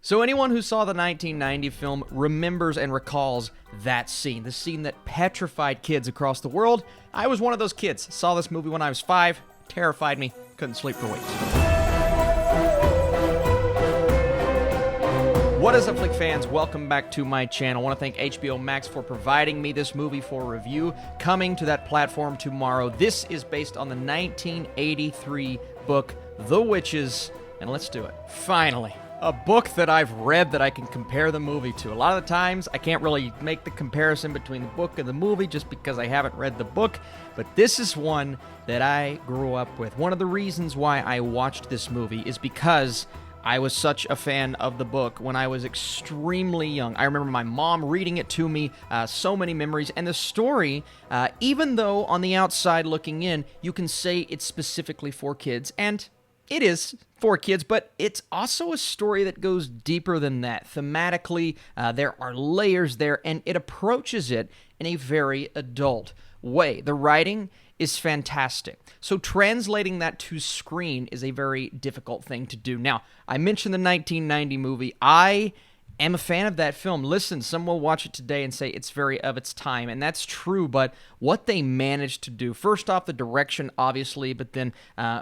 So anyone who saw the 1990 film remembers and recalls that scene, the scene that petrified kids across the world. I was one of those kids. Saw this movie when I was 5, terrified me, couldn't sleep for weeks. What is up, Flick fans? Welcome back to my channel. I want to thank HBO Max for providing me this movie for review, coming to that platform tomorrow. This is based on the 1983 book, The Witches, and let's do it. Finally. A book that I've read that I can compare the movie to. A lot of the times, I can't really make the comparison between the book and the movie just because I haven't read the book, but this is one that I grew up with. One of the reasons why I watched this movie is because I was such a fan of the book when I was extremely young. I remember my mom reading it to me, so many memories, and the story, even though on the outside looking in, you can say it's specifically for kids, and it is for kids, but it's also a story that goes deeper than that. Thematically, there are layers there, and it approaches it in a very adult way. The writing is fantastic. So translating that to screen is a very difficult thing to do. Now, I mentioned the 1990 movie. I am a fan of that film. Listen, some will watch it today and say it's very of its time, and that's true, but what they managed to do, first off, the direction, obviously, but then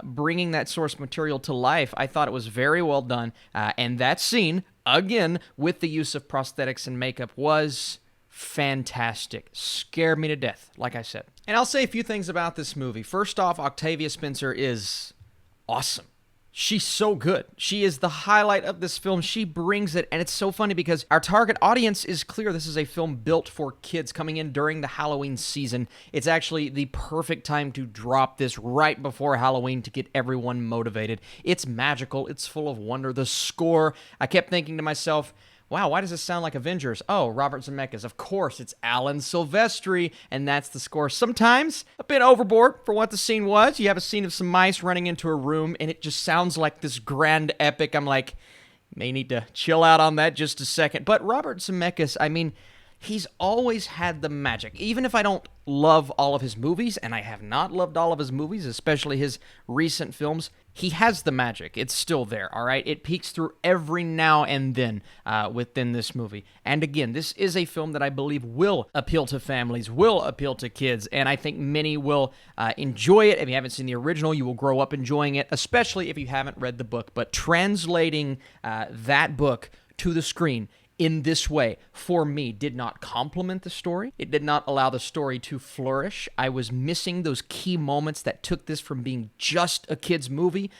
bringing that source material to life, I thought it was very well done, and that scene, again, with the use of prosthetics and makeup, was fantastic. Scared me to death, like I said. And I'll say a few things about this movie. First off, Octavia Spencer is awesome. She's so good. She is the highlight of this film. She brings it, and it's so funny because our target audience is clear. This is a film built for kids coming in during the Halloween season. It's actually the perfect time to drop this right before Halloween to get everyone motivated. It's magical. It's full of wonder. The score, I kept thinking to myself, wow, why does this sound like Avengers? Oh, Robert Zemeckis. Of course, it's Alan Silvestri, and that's the score. Sometimes a bit overboard for what the scene was. You have a scene of some mice running into a room, and it just sounds like this grand epic. I'm like, may need to chill out on that just a second. But Robert Zemeckis, I mean, he's always had the magic. Even if I don't love all of his movies, and I have not loved all of his movies, especially his recent films, he has the magic. It's still there, all right? It peeks through every now and then within this movie. And again, this is a film that I believe will appeal to families, will appeal to kids, and I think many will enjoy it. If you haven't seen the original, you will grow up enjoying it, especially if you haven't read the book. But translating that book to the screen in this way, for me, did not complement the story. It did not allow the story to flourish. I was missing those key moments that took this from being just a kid's movie,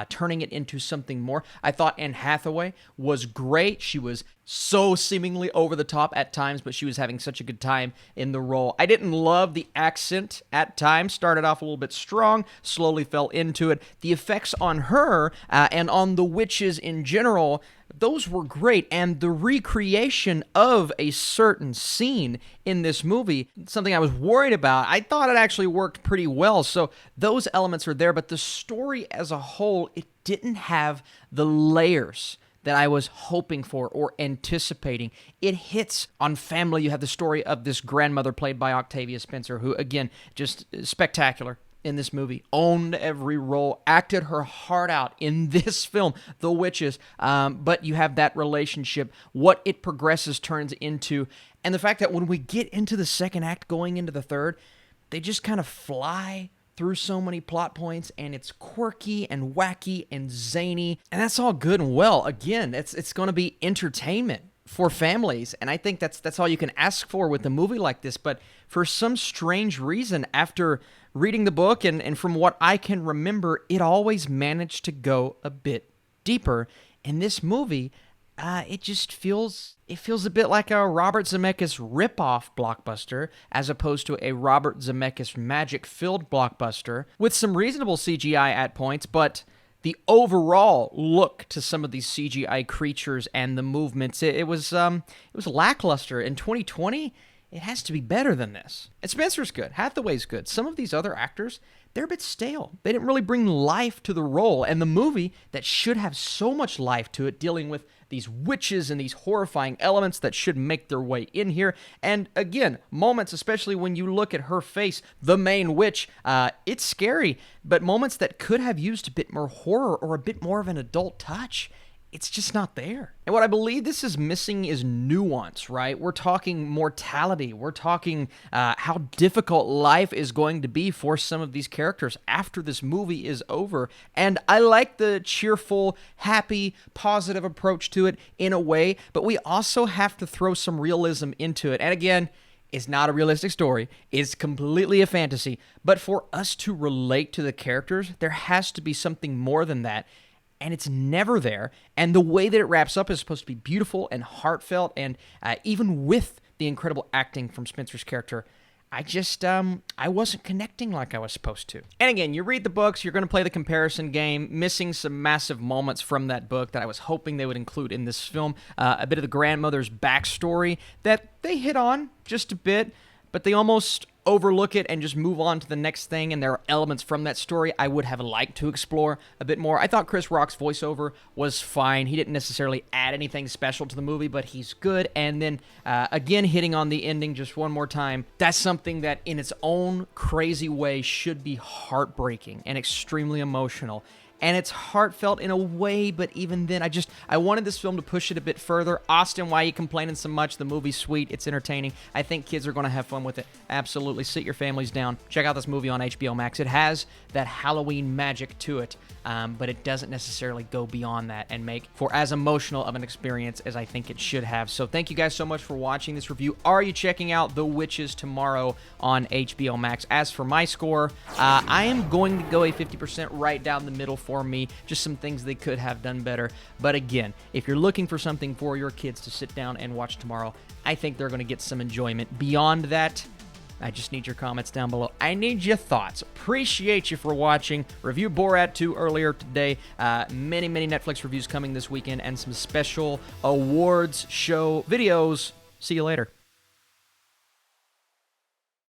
turning it into something more. I thought Anne Hathaway was great. She was so seemingly over the top at times, but she was having such a good time in the role. I didn't love the accent at times. Started off a little bit strong, slowly fell into it. The effects on her and on the witches in general, those were great, and the recreation of a certain scene in this movie, something I was worried about, I thought it actually worked pretty well, so those elements are there, but the story as a whole, it didn't have the layers that I was hoping for or anticipating. It hits on family. You have the story of this grandmother played by Octavia Spencer, who, again, just spectacular in this movie, owned every role, acted her heart out in this film, The Witches, but you have that relationship, what it progresses turns into, and the fact that when we get into the second act, going into the third, they just kind of fly through so many plot points, and it's quirky and wacky and zany, and that's all good and well. Again, it's going to be entertainment for families, and I think that's all you can ask for with a movie like this, but for some strange reason, after reading the book, and from what I can remember, it always managed to go a bit deeper. In this movie, it just feels a bit like a Robert Zemeckis ripoff blockbuster, as opposed to a Robert Zemeckis magic-filled blockbuster, with some reasonable CGI at points, but the overall look to some of these CGI creatures and the movements, it was lackluster. In 2020, it has to be better than this. And Spencer's good. Hathaway's good. Some of these other actors, they're a bit stale. They didn't really bring life to the role. And the movie that should have so much life to it, dealing with these witches and these horrifying elements that should make their way in here. And again, moments, especially when you look at her face, the main witch, it's scary. But moments that could have used a bit more horror or a bit more of an adult touch, it's just not there. And what I believe this is missing is nuance, right? We're talking mortality. We're talking how difficult life is going to be for some of these characters after this movie is over. And I like the cheerful, happy, positive approach to it in a way, but we also have to throw some realism into it. And again, it's not a realistic story. It's completely a fantasy. But for us to relate to the characters, there has to be something more than that. And it's never there. And the way that it wraps up is supposed to be beautiful and heartfelt. And even with the incredible acting from Spencer's character, I wasn't connecting like I was supposed to. And again, you read the books, you're going to play the comparison game, missing some massive moments from that book that I was hoping they would include in this film. A bit of the grandmother's backstory that they hit on just a bit, but they almost overlook it and just move on to the next thing, and there are elements from that story I would have liked to explore a bit more. I thought Chris Rock's voiceover was fine. He didn't necessarily add anything special to the movie, but he's good. And then, again, hitting on the ending just one more time, that's something that in its own crazy way should be heartbreaking and extremely emotional. And it's heartfelt in a way, but even then, I wanted this film to push it a bit further. Austin, why are you complaining so much? The movie's sweet. It's entertaining. I think kids are going to have fun with it. Absolutely. Sit your families down. Check out this movie on HBO Max. It has that Halloween magic to it, but it doesn't necessarily go beyond that and make for as emotional of an experience as I think it should have. So thank you guys so much for watching this review. Are you checking out The Witches tomorrow on HBO Max? As for my score, I am going to go a 50% right down the middle for me. Just some things they could have done better. But again, if you're looking for something for your kids to sit down and watch tomorrow, I think they're going to get some enjoyment. Beyond that, I just need your comments down below. I need your thoughts. Appreciate you for watching. Review Borat 2 earlier today. Many Netflix reviews coming this weekend and some special awards show videos. See you later.